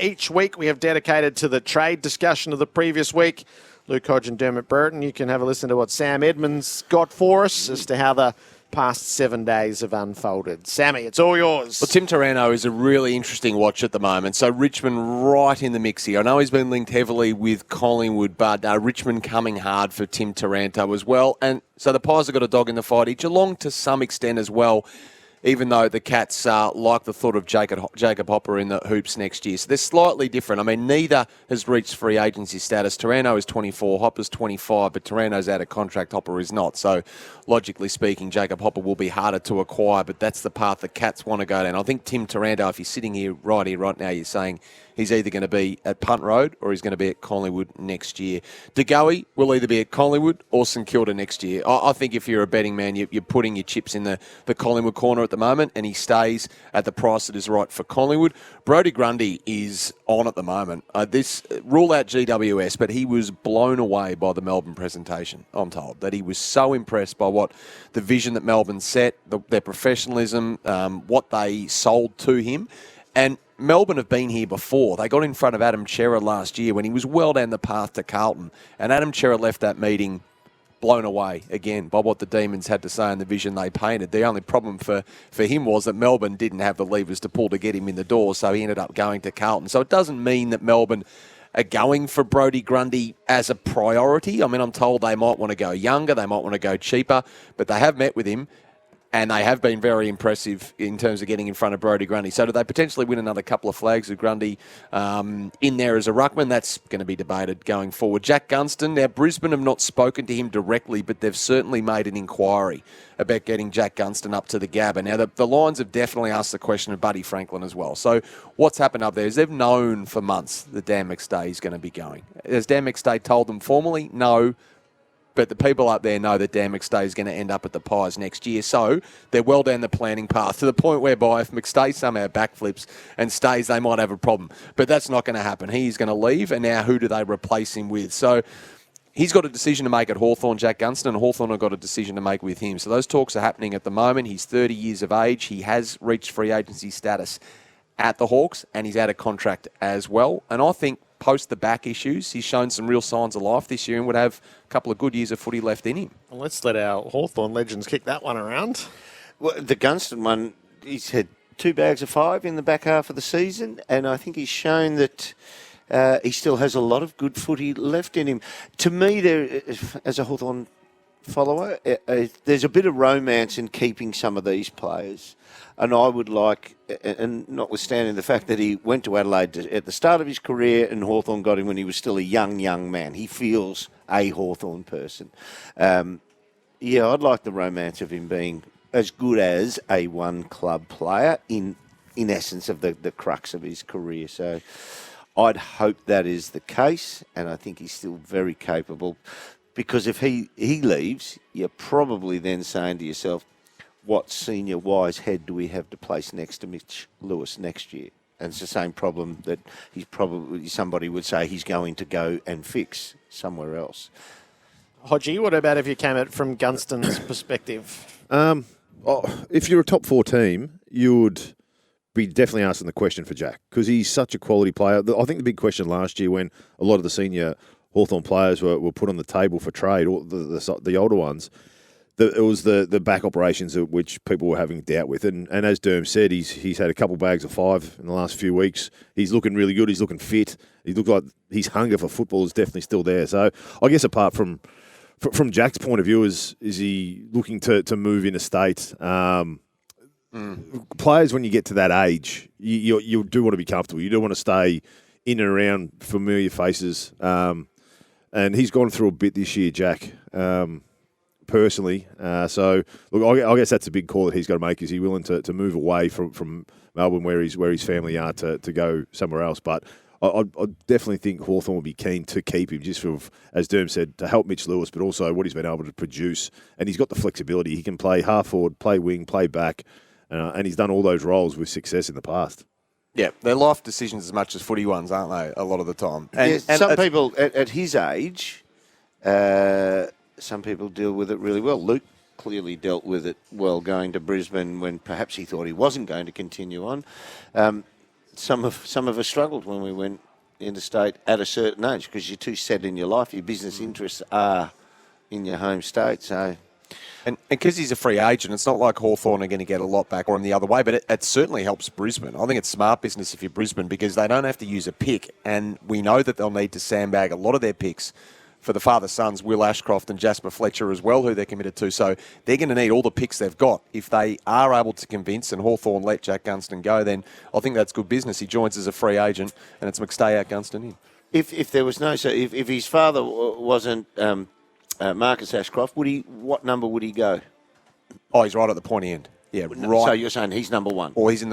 each week we have dedicated to the trade discussion of the previous week. Luke Hodge and Dermott Brereton, you can have a listen to what Sam Edmund's got for us as to how the past 7 days have unfolded. Sammy, it's all yours. Well, Tim Taranto is a really interesting watch at the moment. So Richmond right in the mix here. I know he's been linked heavily with Collingwood, but Richmond coming hard for Tim Taranto as well. And so the Pies have got a dog in the fight. Geelong to some extent as well, even though the Cats like the thought of Jacob Hopper in the hoops next year. So they're slightly different. I mean, neither has reached free agency status. Taranto is 24, Hopper's 25, but Taranto's out of contract, Hopper is not. So logically speaking, Jacob Hopper will be harder to acquire, but that's the path the Cats want to go down. I think Tim Taranto, if he's sitting here right now, you're saying he's either going to be at Punt Road or he's going to be at Collingwood next year. De Goey will either be at Collingwood or St Kilda next year. I think if you're a betting man, you're putting your chips in the Collingwood corner at the moment, and he stays at the price that is right for Collingwood. Brodie Grundy is on at the moment. Rule out GWS, but he was blown away by the Melbourne presentation, I'm told, that he was so impressed by what the vision that Melbourne set, their professionalism, what they sold to him. And Melbourne have been here before. They got in front of Adam Cerra last year when he was well down the path to Carlton. And Adam Cerra left that meeting blown away again by what the Demons had to say and the vision they painted. The only problem for him was that Melbourne didn't have the levers to pull to get him in the door, so he ended up going to Carlton. So it doesn't mean that Melbourne are going for Brodie Grundy as a priority. I mean, I'm told they might want to go younger, they might want to go cheaper, but they have met with him. And they have been very impressive in terms of getting in front of Brodie Grundy. So do they potentially win another couple of flags with Grundy in there as a ruckman? That's going to be debated going forward. Jack Gunston. Now, Brisbane have not spoken to him directly, but they've certainly made an inquiry about getting Jack Gunston up to the Gabba. Now, the Lions have definitely asked the question of Buddy Franklin as well. So what's happened up there is they've known for months that Dan McStay is going to be going. Has Dan McStay told them formally? No. But the people up there know that Dan McStay is going to end up at the Pies next year. So they're well down the planning path to the point whereby if McStay somehow backflips and stays, they might have a problem. But that's not going to happen. He's going to leave, and now who do they replace him with? So he's got a decision to make at Hawthorn, Jack Gunston, and Hawthorn have got a decision to make with him. So those talks are happening at the moment. He's 30 years of age. He has reached free agency status at the Hawks, and he's out of contract as well. And I think post the back issues, he's shown some real signs of life this year and would have a couple of good years of footy left in him. Well, let's let our Hawthorn legends kick that one around. Well, the Gunston one, he's had 2 bags of 5 in the back half of the season, and I think he's shown that he still has a lot of good footy left in him. To me, there, as a Hawthorn follower, there's a bit of romance in keeping some of these players. And I would like, and notwithstanding the fact that he went to Adelaide at the start of his career and Hawthorn got him when he was still a young man. He feels a Hawthorn person. I'd like the romance of him being as good as a one-club player in essence of the crux of his career. So I'd hope that is the case, and I think he's still very capable. Because if he leaves, you're probably then saying to yourself, what senior wise head do we have to place next to Mitch Lewis next year? And it's the same problem that he's probably, somebody would say he's going to go and fix somewhere else. Hodgie, what about if you came at it from Gunston's perspective? If you're a top 4 team, you would be definitely asking the question for Jack because he's such a quality player. I think the big question last year when a lot of the senior Hawthorn players were put on the table for trade, or the older ones, it was the back operations of which people were having doubt with. And as Derm said, he's had a couple bags of 5 in the last few weeks. He's looking really good. He's looking fit. He looks like his hunger for football is definitely still there. So I guess apart from Jack's point of view, is he looking to move interstate? Players, when you get to that age, you do want to be comfortable. You do want to stay in and around familiar faces. And he's gone through a bit this year, Jack, personally. So, look, I guess that's a big call that he's got to make. Is he willing to move away from Melbourne, where his family are, to go somewhere else? But I definitely think Hawthorn will be keen to keep him, just for, as Derm said, to help Mitch Lewis, but also what he's been able to produce. And he's got the flexibility. He can play half forward, play wing, play back, and he's done all those roles with success in the past. Yeah, they're life decisions as much as footy ones, aren't they, a lot of the time? And some people, at his age, some people deal with it really well. Luke clearly dealt with it well going to Brisbane when perhaps he thought he wasn't going to continue on. some of us struggled when we went interstate at a certain age because you're too set in your life. Your business interests are in your home state. So, and because he's a free agent, it's not like Hawthorn are going to get a lot back or him the other way, but it certainly helps Brisbane. I think it's smart business if you're Brisbane because they don't have to use a pick, and we know that they'll need to sandbag a lot of their picks for the father-sons, Will Ashcroft and Jasper Fletcher as well, who they're committed to. So they're going to need all the picks they've got. If they are able to convince and Hawthorn let Jack Gunston go, then I think that's good business. He joins as a free agent, and it's McStay out, Gunston in. If there was no... So if his father wasn't Marcus Ashcroft, what number would he go? Oh, he's right at the pointy end. Yeah, right. So you're saying he's number one? Or he's on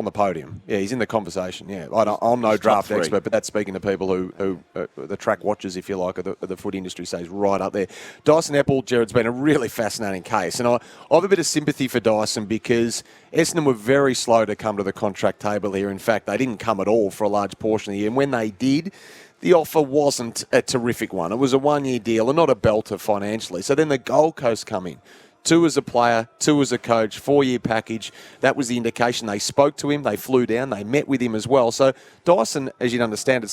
the podium. Yeah, he's in the conversation. Yeah, I'm no draft expert, but that's speaking to people who the track watchers, if you like, of the foot industry, says right up there. Dyson Heppell, Gerard's been a really fascinating case, and I have a bit of sympathy for Dyson because Essendon were very slow to come to the contract table here. In fact, they didn't come at all for a large portion of the year, and when they did, the offer wasn't a terrific one. It was a one-year deal and not a belter financially. So then the Gold Coast come in. 2 as a player, 2 as a coach, 4-year package. That was the indication. They spoke to him, they flew down, they met with him as well. So Dyson, as you'd understand,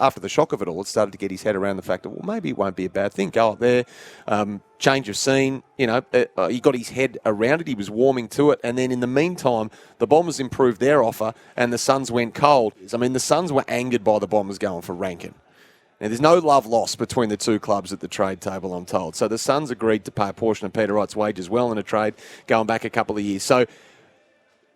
after the shock of it all, it started to get his head around the fact that, well, maybe it won't be a bad thing. Go up there, change of scene. He got his head around it. He was warming to it. And then in the meantime, the Bombers improved their offer and the Suns went cold. I mean, the Suns were angered by the Bombers going for Rankin. Now, there's no love lost between the two clubs at the trade table, I'm told. So the Suns agreed to pay a portion of Peter Wright's wage as well in a trade going back a couple of years. So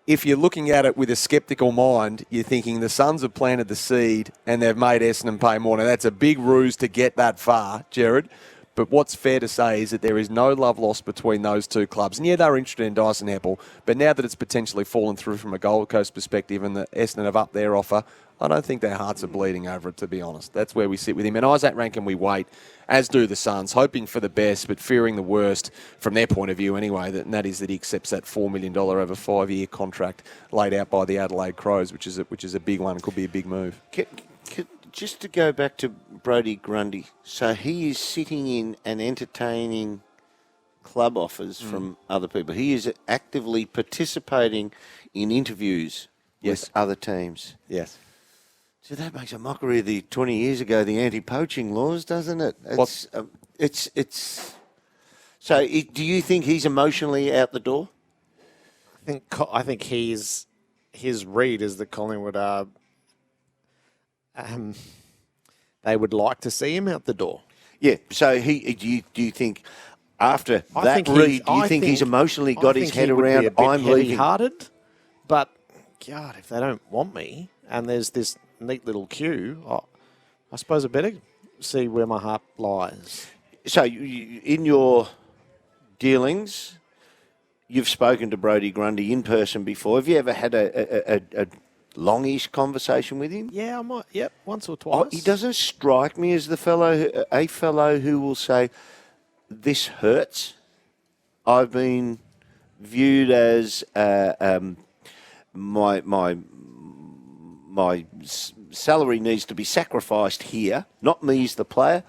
if you're looking at it with a sceptical mind, you're thinking the Suns have planted the seed and they've made Essendon pay more. Now, that's a big ruse to get that far, Gerard. But what's fair to say is that there is no love lost between those two clubs. And yeah, they were interested in Dyson Heppell, but now that it's potentially fallen through from a Gold Coast perspective and the Essendon have upped their offer, I don't think their hearts are bleeding over it, to be honest. That's where we sit with him. And Isaac Rankin, we wait, as do the Suns, hoping for the best, but fearing the worst from their point of view anyway, and that is that he accepts that $4 million over 5-year contract laid out by the Adelaide Crows, which is a big one. It could be a big move. Just to go back to Brodie Grundy, so he is sitting in and entertaining club offers from other people. He is actively participating in interviews with other teams. Yes. So that makes a mockery of the 20 years ago, the anti-poaching laws, doesn't it? So do you think he's emotionally out the door? I think his read is that Collingwood are... they would like to see him out the door. Yeah. So do you think after that read, do you think he's emotionally got his head around? I'm leaving. Heavy-hearted, but God, if they don't want me, and there's this neat little queue, I suppose I better see where my heart lies. So in your dealings, you've spoken to Brodie Grundy in person before. Have you ever had a longish conversation with him? Yeah, I might. Yep, once or twice. He doesn't strike me as a fellow who will say, "This hurts." I've been viewed as my salary needs to be sacrificed here, not me as the player.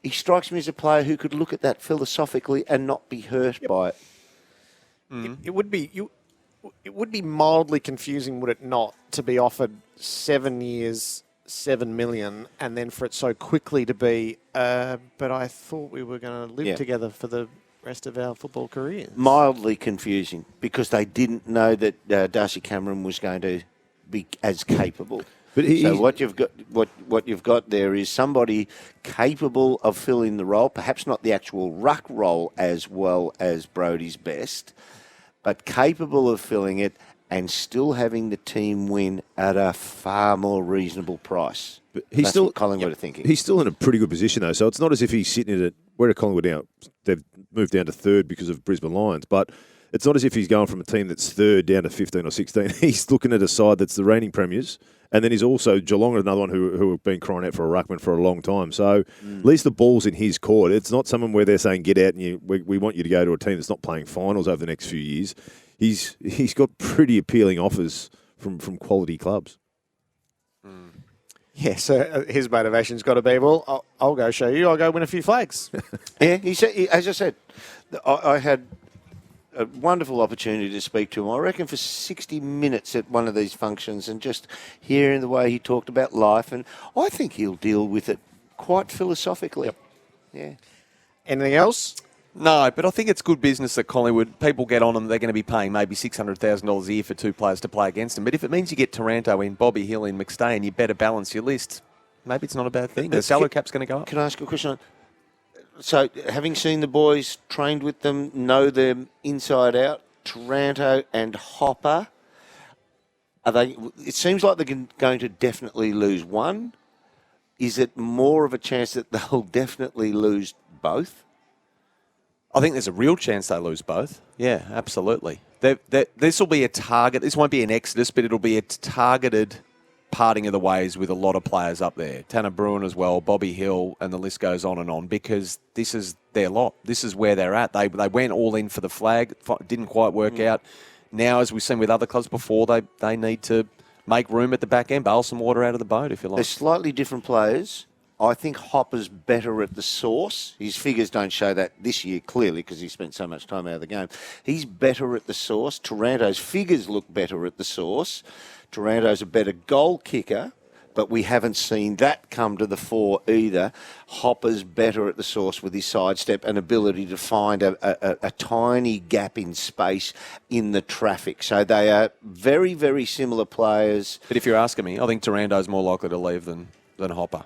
He strikes me as a player who could look at that philosophically and not be hurt by it. It would be mildly confusing, would it not, to be offered 7 years, $7 million, and then for it so quickly to be, but I thought we were going to live together for the rest of our football careers. Mildly confusing because they didn't know that Darcy Cameron was going to be as capable. But what you've got there is somebody capable of filling the role, perhaps not the actual ruck role as well as Brodie's best, but capable of filling it and still having the team win at a far more reasonable price. But That's what Collingwood are thinking. He's still in a pretty good position, though. So it's not as if he's sitting at where are Collingwood now? They've moved down to third because of Brisbane Lions. But it's not as if he's going from a team that's third down to 15 or 16. He's looking at a side that's the reigning premiers. And then he's also, Geelong, another one who have been crying out for a ruckman for a long time. So at least the ball's in his court. It's not someone where they're saying, get out and we want you to go to a team that's not playing finals over the next few years. He's got pretty appealing offers from quality clubs. Yeah, so his motivation's got to be, well, I'll go show you. I'll go win a few flags. Yeah, as I said, I had a wonderful opportunity to speak to him. I reckon for 60 minutes at one of these functions and just hearing the way he talked about life. And I think he'll deal with it quite philosophically. Yep. Yeah. Anything else? No, but I think it's good business that Collingwood, people get on them, they're going to be paying maybe $600,000 a year for two players to play against them. But if it means you get Taranto in, Bobby Hill in, McStay, and you better balance your list, maybe it's not a bad thing. The salary cap's going to go up. Can I ask a question? So, having seen the boys, trained with them, know them inside out, Taranto and Hopper, are they? It seems like they're going to definitely lose one. Is it more of a chance that they'll definitely lose both? I think there's a real chance they lose both. Yeah, absolutely. This will be a target. This won't be an exodus, but it'll be a targeted parting of the ways with a lot of players up there. Tanner Bruin as well, Bobby Hill, and the list goes on, because this is their lot. This is where they're at. They went all in for the flag, didn't quite work out. Now, as we've seen with other clubs before, they need to make room at the back end, bail some water out of the boat, if you like. They're slightly different players. I think Hopper's better at the source. His figures don't show that this year, clearly, because he spent so much time out of the game. He's better at the source. Taranto's figures look better at the source. Taranto's a better goal kicker, but we haven't seen that come to the fore either. Hopper's better at the source with his sidestep and ability to find a tiny gap in space in the traffic. So they are very, very similar players. But if you're asking me, I think Taranto's more likely to leave than Hopper.